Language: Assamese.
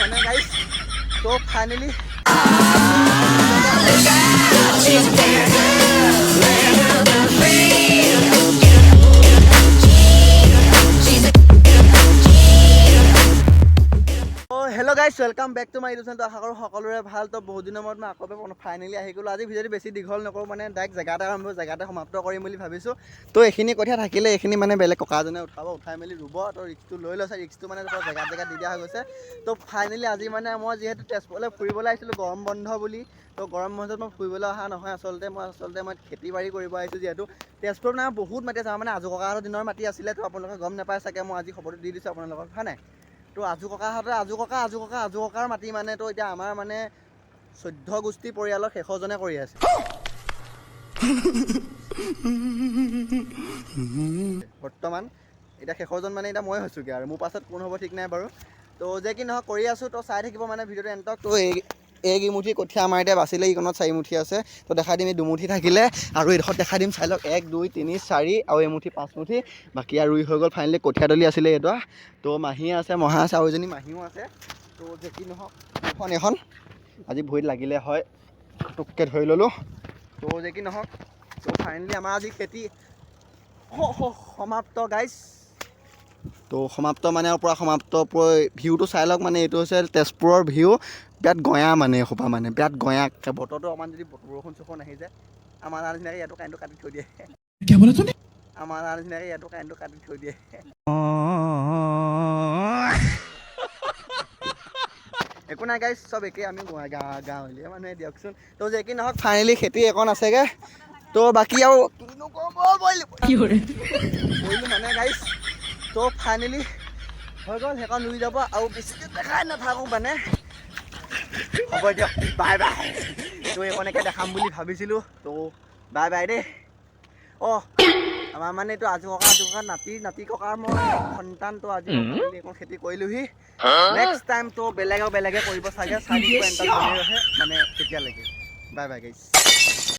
মানে গাইছ তো finally hello' guys welcome back to my YouTube channel. আশা কৰোঁ সকলোৰে ভাল। তো বহুত দিনৰ মূৰত মই আকৌ ফাইনেলি আহি গ'লোঁ। আজি ভিডিঅ'টো বেছি দীঘল নকৰোঁ, মানে ডাইৰেক্ট জেগাতে সমাপ্ত কৰিম বুলি ভাবিছোঁ। তো এইখিনি কথা থাকিলে এইখিনি মানে বেলেগ ককাজনে উঠাই মেলি ৰুব। তো ৰিক্সটো লৈ লৈছে, ৰিক্সটো মানে জেগাত দি দিয়া হৈ গৈছে। তো ফাইনেলি আজি মানে মই যিহেতু তেজপুৰলৈ ফুৰিবলৈ আহিছিলোঁ গৰম বন্ধ বুলি, তো গৰম বন্ধত মই ফুৰিবলৈ অহা নহয়। মই খেতি বাৰী কৰিব আহিছোঁ। যিহেতু তেজপুৰত মানে বহুত মাটি আছে, মানে আজু ককাহঁতৰ দিনৰ মাটি আছিলে। তো আপোনালোকে গম নাপায় চাগে, মই আজি খবৰটো দি দিছোঁ আপোনালোকক, হয় নাই? তো আজু ককাৰ মাটি মানে তো এতিয়া আমাৰ মানে 14 গোষ্ঠী পৰিয়ালৰ শেষজনে কৰি আছে বৰ্তমান। এতিয়া শেষজন মানে এতিয়া মই হৈছোঁগৈ, আৰু মোৰ পাছত কোন হ'ব ঠিক নাই বাৰু। তো যে কি নহওক কৰি আছোঁ। তো চাই থাকিব মানে ভিডিঅ'টো এণ্টক। তো এইমুঠি কঠীয়া আমাৰ এতিয়া বাচিলে, এইকণত 4 মুঠি আছে। তো দেখাই দিম এই 2 মুঠি থাকিলে, আৰু এইডোখৰত দেখাই দিম। চাই লওক 1 2 3 4 আৰু এমুঠি 5 মুঠি বাকী আৰু ৰুই হৈ গ'ল। ফাইনেলি কঠীয়াতলি আছিলে এইটো। তো মাহী আছে, মহা আছে, আৰু এজনী মাহীও আছে। তো যে কি নহওক এখন আজি ভৰিত লাগিলে হয়, টুককৈ ধৰি ল'লোঁ। তো যে কি নহওক, তো ফাইনেলি আমাৰ আজি খেতি সমাপ্ত গাইছ। তো সমাপ্ত মানে পূৰা সমাপ্ত। ভিউটো চাই লওক। মানে এইটো হৈছে তেজপুৰৰ ভিউ। বিৰাট গঞা মানে এসোপা, মানে বিৰাট গঞা। বতৰটো অকণমান যদি বৰষুণ চৰষুণ আহি যায়, আমাৰ নিচিনাকৈ ইয়াতো কাৰেণ্টটো কাটি থৈ দিয়ে। আমাৰ নিচিনাকৈ ইয়াতো কাৰেণ্টটো কাটি থৈ দিয়ে। একো নাই গাইছ, চব একেই। আমি গাঁৱলীয়া মানুহে দিয়কচোন। তো যে কি নহওক ফাইনেলি খেতি একণ আছেগৈ। তো বাকী আৰু কিনো কৰিলোঁ মানে গাইছ। তো ফাইনেলি হৈ গ'ল, সেইখন ৰুই যাব। আৰু বেছিকৈ দেখাই নাথাকোঁ মানে, হ'ব দিয়ক, বাই বাই। তো এইখনকে দেখাম বুলি ভাবিছিলোঁ। তো বাই বাই দেই। আমাৰ মানে এইটো আজু ককা নাতি ককাৰ মই সন্তান। তো আজি এইখন খেতি কৰিলোহি। নেক্সট টাইম তো বেলেগে কৰিব চাগে। চাই থাকিব এণ্টাৰ বনি ৰহে মানে তেতিয়ালৈকে। বাই বাই গাইছ।